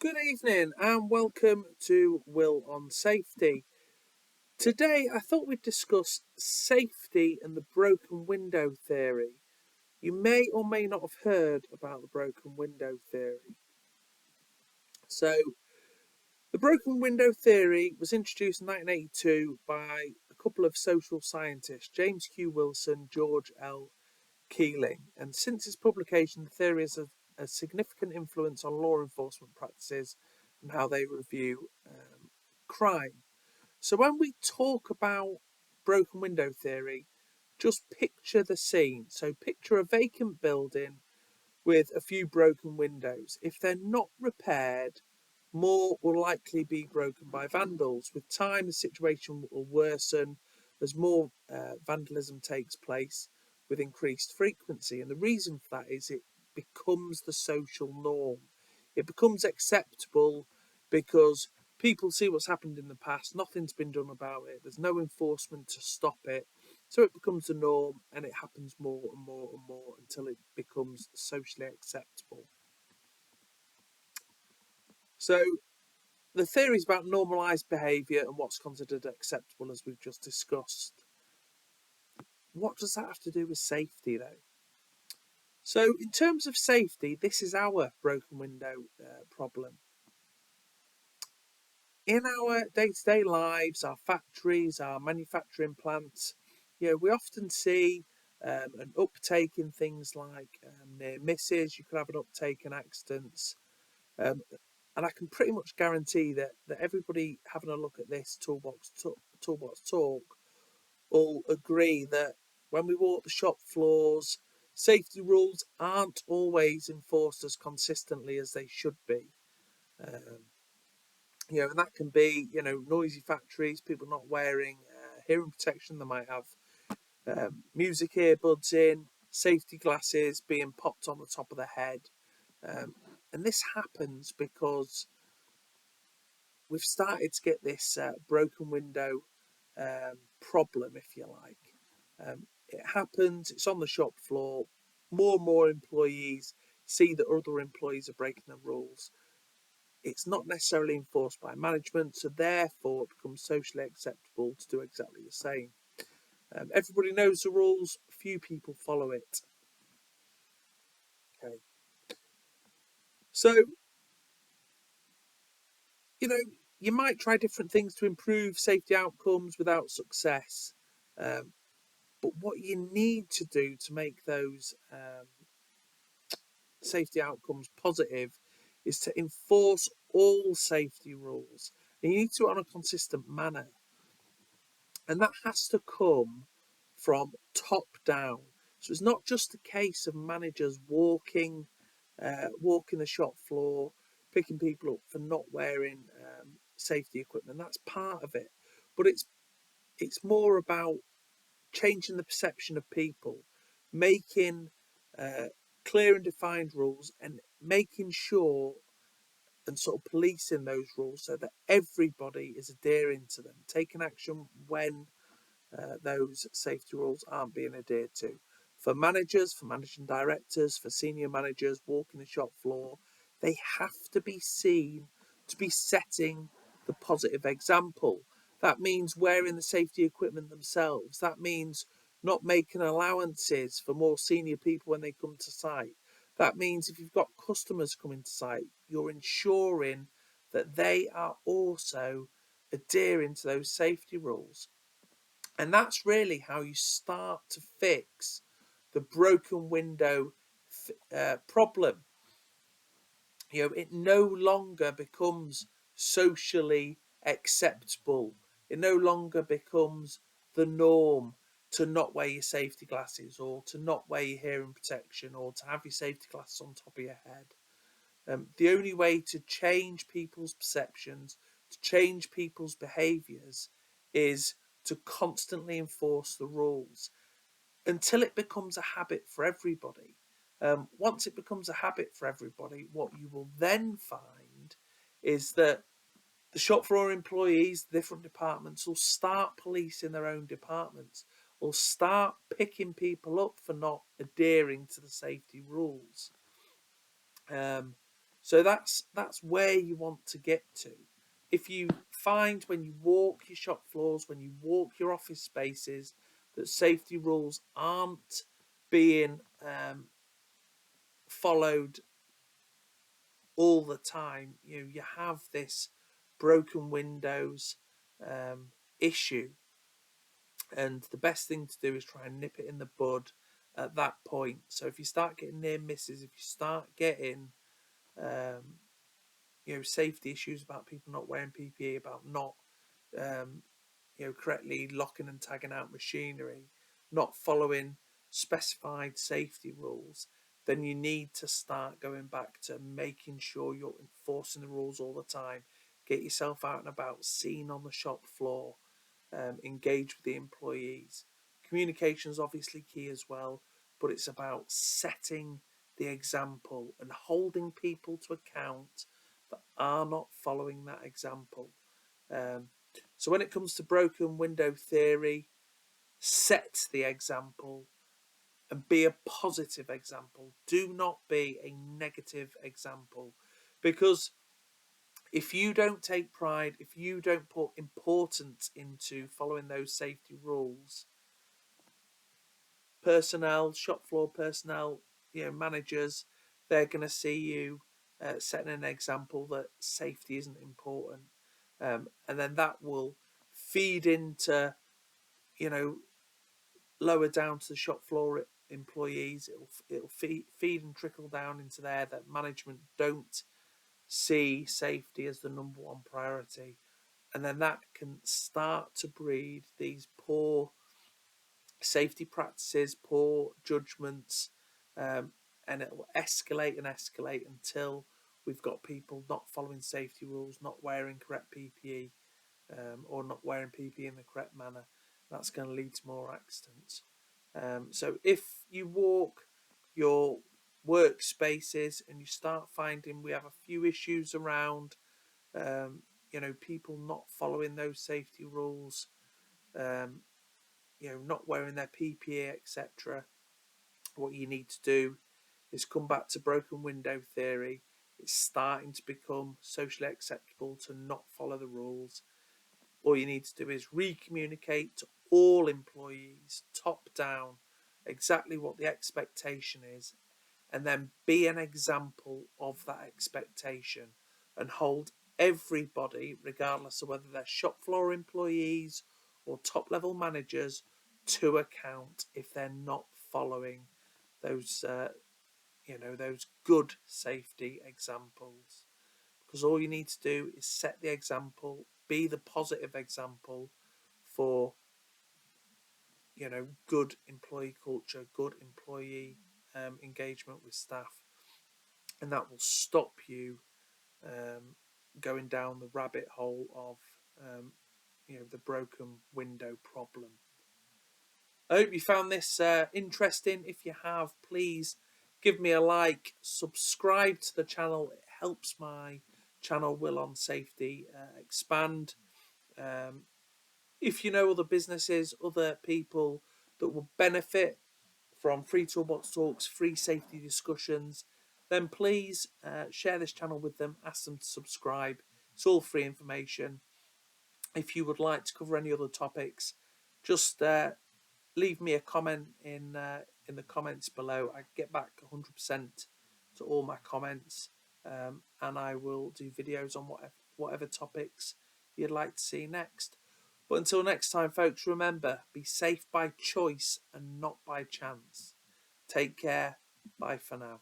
Good evening and welcome to Will on Safety. Today I thought we'd discuss safety and the broken window theory. You may or may not have heard about the broken window theory. So, the broken window theory was introduced in 1982 by a couple of social scientists, James Q. Wilson, George L. Keeling, and since its publication, the theory has a significant influence on law enforcement practices and how they review crime. So when we talk about broken window theory, just picture the scene. So picture a vacant building with a few broken windows. If they're not repaired, more will likely be broken by vandals. With time, the situation will worsen as more vandalism takes place with increased frequency. And the reason for that is it becomes the social norm. It becomes acceptable because people see what's happened in the past, nothing's been done about it, there's no enforcement to stop it. So it becomes the norm and it happens more and more and more until it becomes socially acceptable. So the theory is about normalised behaviour and what's considered acceptable, as we've just discussed. What does that have to do with safety, though? So, in terms of safety, this is our broken window problem. In our day-to-day lives, our factories, our manufacturing plants, we often see an uptake in things like near misses. You could have an uptake in accidents. Um, and I can pretty much guarantee that everybody having a look at this toolbox talk will agree that when we walk the shop floors, safety rules aren't always enforced as consistently as they should be. Um, and that can be, noisy factories, people not wearing hearing protection. They might have music earbuds in, safety glasses being popped on the top of the head. And this happens because we've started to get this broken window problem, if you like. It happens, it's on the shop floor. More and more employees see that other employees are breaking the rules. It's not necessarily enforced by management, so therefore it becomes socially acceptable to do exactly the same. Everybody knows the rules, few people follow it. Okay. So, you might try different things to improve safety outcomes without success. But what you need to do to make those safety outcomes positive is to enforce all safety rules. And you need to do it on a consistent manner. And that has to come from top down. So it's not just a case of managers walking the shop floor, picking people up for not wearing safety equipment. That's part of it. But it's more about changing the perception of people, making clear and defined rules, and making sure and sort of policing those rules so that everybody is adhering to them, taking action when those safety rules aren't being adhered to. For managers, for managing directors, for senior managers walking the shop floor, they have to be seen to be setting the positive example. That means wearing the safety equipment themselves. That means not making allowances for more senior people when they come to site. That means if you've got customers coming to site, you're ensuring that they are also adhering to those safety rules. And that's really how you start to fix the broken window problem. It no longer becomes socially acceptable. It no longer becomes the norm to not wear your safety glasses or to not wear your hearing protection or to have your safety glasses on top of your head. The only way to change people's perceptions, to change people's behaviours, is to constantly enforce the rules until it becomes a habit for everybody. Once it becomes a habit for everybody, what you will then find is that the shop floor employees, the different departments, will start policing their own departments, will start picking people up for not adhering to the safety rules. So that's where you want to get to. If you find when you walk your shop floors, when you walk your office spaces, that safety rules aren't being followed all the time, you have this broken windows issue, and the best thing to do is try and nip it in the bud at that point. So if you start getting near misses, if you start getting um, safety issues about people not wearing PPE, about not um, correctly locking and tagging out machinery, not following specified safety rules, then you need to start going back to making sure you're enforcing the rules all the time. Get yourself out and about, seen on the shop floor, engage with the employees. Communication is obviously key as well, but it's about setting the example and holding people to account that are not following that example. Um, so when it comes to broken window theory, set the example and be a positive example. Do not be a negative example, because if you don't take pride, if you don't put importance into following those safety rules, personnel, shop floor personnel, managers, they're going to see you setting an example that safety isn't important, and then that will feed into, lower down to the shop floor employees. It'll feed and trickle down into there that management don't see safety as the number one priority, and then that can start to breed these poor safety practices, poor judgments, and it will escalate and escalate until we've got people not following safety rules, not wearing correct PPE, or not wearing PPE in the correct manner. That's going to lead to more accidents. So if you walk your workspaces and you start finding we have a few issues around, people not following those safety rules, um, not wearing their PPE, etc., what you need to do is come back to broken window theory. It's starting to become socially acceptable to not follow the rules. All you need to do is re-communicate to all employees, top down, exactly what the expectation is, and then be an example of that expectation and hold everybody, regardless of whether they're shop floor employees or top level managers, to account if they're not following those those good safety examples. Because all you need to do is set the example, be the positive example for good employee culture, good employee engagement with staff, and that will stop you going down the rabbit hole of the broken window problem. I hope you found this interesting. If you have, please give me a like, subscribe to the channel. It helps my channel Will on Safety expand. If you know other businesses, other people that will benefit from free toolbox talks, free safety discussions, then please share this channel with them, ask them to subscribe. It's all free information. If you would like to cover any other topics, just leave me a comment in the comments below. I get back 100% to all my comments, and I will do videos on whatever topics you'd like to see next. But until next time, folks, remember, be safe by choice and not by chance. Take care. Bye for now.